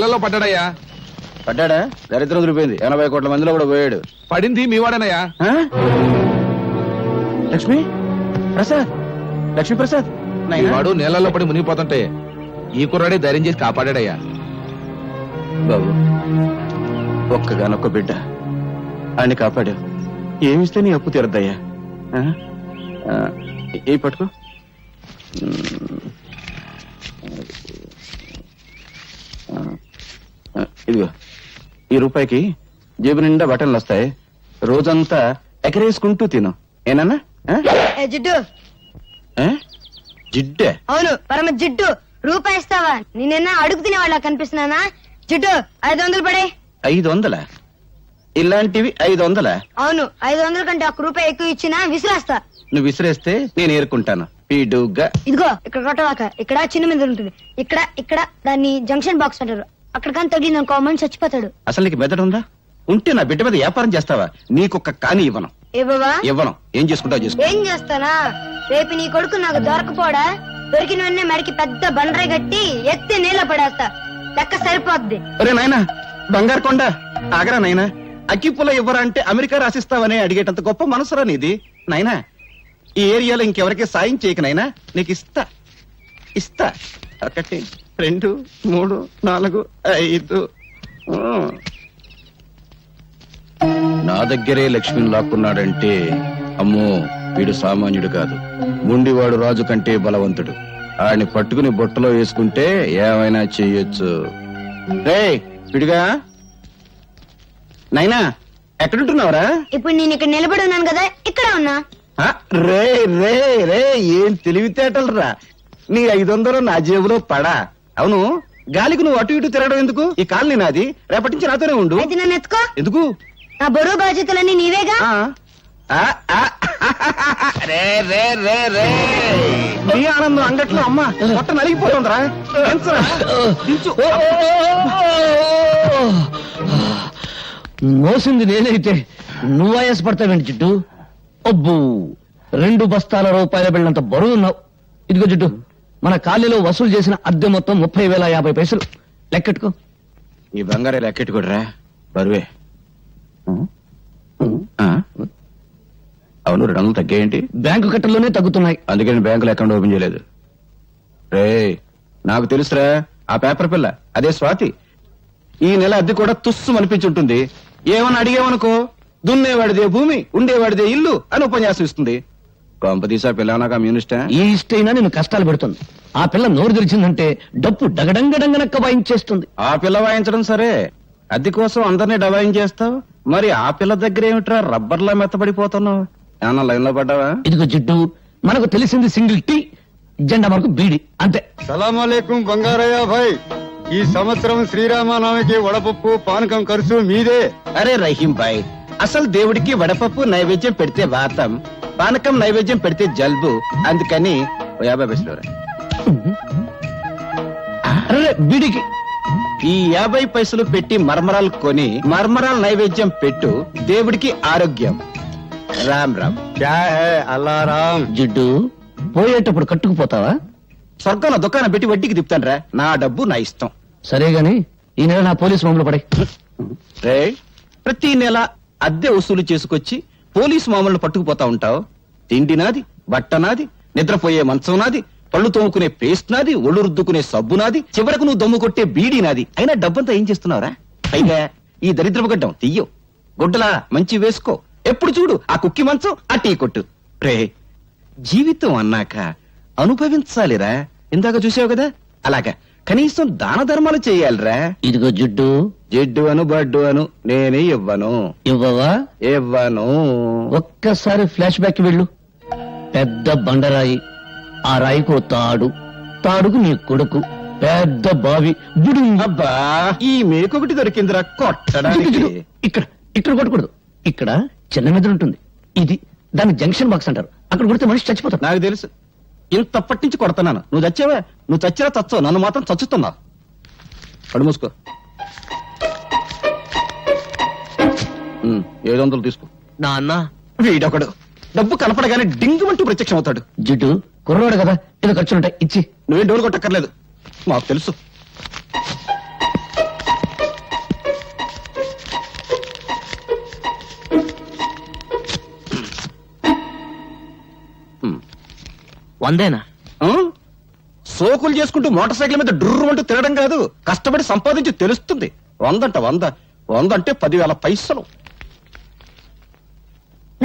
నెలలో పడ్డాడయ్యా. పడ్డాడా? దరిద్రం దొరికిపోయింది. 80 కోట్ల మందిలో కూడా పోయాడు. పడింది మీవాడనయ్యా. లక్ష్మీ ప్రసాద్, లక్ష్మీ ప్రసాద్ వాడు నేలలో పడి మునిగిపోతుంటే ఈ కుర్రాడే ధైర్యం చేసి కాపాడాడయ్యా. బాబు, ఒక్కగానొక్క బిడ్డ ఆయన్ని కాపాడావు. ఏమిస్తే నీ అప్పు తీరద్దయ్యా. ఏ పట్టుకో. ఇదిగో, ఈ రూపాయికి జేబు నిండా బట్టలు వస్తాయి. రోజంతా ఎకరేసుకుంటూ తిను. ఏనన్నా? జిడ్డు. జిడ్డే? అవును, పరమ జిడ్డు. రూపాయి ఇస్తావా? నేనన్నా అడుగు తినేవాళ్ళ కనిపిస్తున్నానా? జిడ్డు 500 పడే. 500? ఇలాంటివి 500? అవును, 500 కంటే ₹1 ఎక్కువ ఇచ్చినా విసిరేస్తా. నువ్వు విసిరేస్తే నేను ఏరుకుంటాను. పీడుగా ఇదిగో ఇక్కడ కొట్టవాక. ఇక్కడ చిన్న మీద ఉంటుంది. ఇక్కడ దాన్ని జంక్షన్ బాక్స్ అంటారు. అక్కడ కానీ తగిలింది అనుకో మనిషి చచ్చిపోతాడు. అసలు నీకు మెదడు ఉందా? ఉంటే నా బిడ్డ మీద వ్యాపారం చేస్తావా? నీకొక్క కాని ఇవ్వను. ఇవ్వను. ఏం చేసుకుంటావు చేసుకో. ఏం చేస్తానా? రేపు నీ కొడుకు నాకు దొరకపోడా? దొరికిన వెంటనే మడికి పెద్ద బండరాయి కట్టి ఎత్తి నీళ్ళ పడేస్తా. లెక్క సరిపోద్ది. అరే నాయనా, బంగారు కొండ ఆగరా నాయనా. అక్కిపుల ఇవ్వరా అంటే అమెరికా రాసిస్తావని అడిగేటంత గొప్ప మనసురా నీది నాయనా. ఈ ఏరియాలో ఇంకెవరికి సాయం చేయక నాయనా. నీకు ఇస్తా. 1 2 3 4 5. నా దగ్గరే లక్ష్మిని లాక్కున్నాడంటే అమ్మో, వీడు సామాన్యుడు కాదు. ముండివాడు రాజు కంటే బలవంతుడు. ఆయన్ని పట్టుకుని బొట్టలో వేసుకుంటే ఏమైనా చెయ్యొచ్చు. రే విడిగా నైనా, ఎక్కడుంటున్నావురా? ఇప్పుడు నేను ఇక్కడ నిలబడి ఉన్నాను కదా, ఇక్కడ ఉన్నా. రే రే రే, ఏం తెలివితేటలు రా. నీ 500 నా జేబులో పడా. అవును, గాలికి నువ్వు అటు ఇటు తిరగడం ఎందుకు? ఈ కాలనీ నాది. రేపటి నుంచి నాతోనే ఉండు. అయితే నన్ను ఎత్తుకో. ఎందుకు? నా బరువు బాధ్యతలన్నీ నీవేగా. నీ ఆనందం అంగట్లో అమ్మ మొట్ట నలిగిపోతుందిరా. మోసింది నేనైతే నువ్వు ఆయాసపడతావేంటి జిడ్డు? అబ్బు, 2 బస్తాల రూపాయల బిళ్ళంత బరువు ఉన్నావు. ఇదిగో జిడ్డు, మన ఖాళీలో వసూలు చేసిన అద్దె మొత్తం 30,050 పైసలు. లెక్కెట్టుకో. ఈ బంగారే లెక్కెట్టుకోడరా, బరువే. అవును, 200 తగ్గాయేంటి? బ్యాంకు కట్టల్లోనే తగ్గుతున్నాయి. అందుకని బ్యాంకులో అకౌంట్ ఓపెన్ చేయలేదు. రే, నాకు తెలుసురా, ఆ పేపర్ పిల్ల అదే స్వాతి. ఈ నెల అద్దె కూడా తుస్సు అనిపించుంటుంది. ఏమని అడిగేవనుకో, దున్నేవాడిదే భూమి, ఉండేవాడిదే ఇల్లు అని ఉపన్యాసం ఇస్తుంది. కొంపదీసా పిల్ల నాకు కమ్యూనిస్టా? ఈ ఇష్టైనా నేను కష్టాలు పెడుతుంది. ఆ పిల్ల నోరు తెరిచిందంటే డప్పు డగడంగడంగనక్క వాయించేస్తుంది. ఆ పిల్ల వాయించడం సరే, అద్దె కోసం అందరినీ డబాయించేస్తావు. మరి ఆ పిల్ల దగ్గర ఏమిట్రా రబ్బర్లా మెత్తబడిపోతున్నావు? ఏమన్నా లైన్ లో పడ్డావా? ఇదిగో జిడ్డు, మనకు తెలిసింది సింగిల్ టీ, జెండా మనకు బీడి, అంతే. సలాంలేకుం బంగారయ్య భాయ్. ఈ సంవత్సరం శ్రీరామనవమికి వడపప్పు పానకం ఖర్చు మీదే. అరే రహీం భాయ్, అసలు దేవుడికి వడపప్పు నైవేద్యం పెడితే వాతం, పానకం నైవేద్యం పెడితే జల్బు. అందుకని 50 పైసలు. అరే బీడికి ఈ 50 పైసలు పెట్టి మర్మరాలు కొని మర్మరాలు నైవేద్యం పెట్టు, దేవుడికి ఆరోగ్యం. రామ్ రామ్. క్యా హై అల్లారాం. జిడ్డు, పోయేటప్పుడు కట్టుకుపోతావా? స్వర్గంలో దుకాణం పెట్టి వడ్డీకి తిప్పుతాను. నా డబ్బు నా ఇష్టం. సరే గాని ఈ నెల నా పోలీసు మామూలు పడే. రే, ప్రతి నెల అద్దె వసూలు చేసుకొచ్చి పోలీసు మామూలు పట్టుకుపోతా ఉంటావు. తిండి నాది, బట్ట నాది, నిద్రపోయే మంచం నాది, పళ్ళు తోముకునే పేస్ట్ నాది, ఒళ్ళు రుద్దుకునే సబ్బు నాది, చివరకు నువ్వు దమ్ము కొట్టే బీడీ నాది. అయినా డబ్బంతా ఏం చేస్తున్నావురా? పైగా ఈ దరిద్రపు గడ్డం తీయో, గుడ్డలా మంచి వేసుకో. ఎప్పుడు చూడు ఆ కుక్కి మంచం, ఆ టీ కొట్టు. రే, జీవితం అన్నాక అనుభవించాలిరా. ఇందాక చూసావు కదా, అలాగా కనీసం దాన ధర్మాలు చేయాలిరా. ఇదిగో జిడ్డు, జిడ్డు అను బడ్డు అను నేనే ఇవ్వను. ఇవ్వవా? ఇవ్వను. ఒక్కసారి ఫ్లాష్ బ్యాక్ వెళ్ళు. పెద్ద బండరాయి, ఆ రాయికో తాడు, తాడుకు నీ కొడుకు, పెద్ద బావి, బుడు. అబ్బా, ఈ మేకొకటి దొరికిందిరా కొట్టడానికి. ఇక్కడ ఇక్కడ కొట్టకూడదు. ఇక్కడ చిన్న మెదడు ఉంటుంది. ఇది దాన్ని జంక్షన్ బాక్స్ అంటారు. అక్కడ కొడితే మనిషి చచ్చిపోతాడు. నాకు తెలుసు. ఇంతప్పటి నుంచి కొడుతున్నాను. నువ్వు చచ్చావా? నువ్వు చచ్చినా చచ్చావు, నన్ను మాత్రం చచ్చుతున్నావు. కడు మూసుకో. 700 తీసుకో. నాన్న, వీడొకడు డబ్బు కనపడగానే డింగుమంటూ ప్రత్యక్షం అవుతాడు. జిడ్డు కుర్రవాడు కదా, ఏదో ఖర్చులుంటాయి, ఇచ్చి. నువ్వేం డోలు కొట్టక్కర్లేదు, మాకు తెలుసు. వందేనా ఆ? సోకులు చేసుకుంటూ మోటార్ సైకిల్ మీద డ్రుర్రుమంటూ తిరగడం కాదు, కష్టపడి సంపాదించి తెలుస్తుంది. 100 100 అంటే 10,000 పైసలు.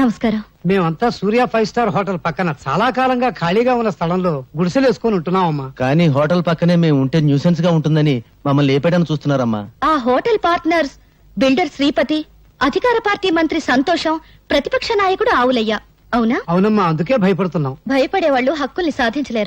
నమస్కారం. మేమంతా సూర్య 5 స్టార్ హోటల్ పక్కన చాలా కాలంగా ఖాళీగా ఉన్న స్థలంలో గుడిసెలు వేసుకుని ఉంటున్నామమ్మా. కానీ హోటల్ పక్కనే మేము ఉంటే న్యూసెన్స్ గా ఉంటుందని మమ్మల్ని లేపేయడానికి చూస్తున్నారమ్మా. ఆ హోటల్ పార్ట్నర్స్ బిల్డర్ శ్రీపతి, అధికార పార్టీ మంత్రి సంతోషం, ప్రతిపక్ష నాయకుడు ఆవులయ్య. అవునా? అవునమ్మా, అందుకే భయపడుతున్నాం. భయపడే వాళ్ళు హక్కుల్ని సాధించలేరు.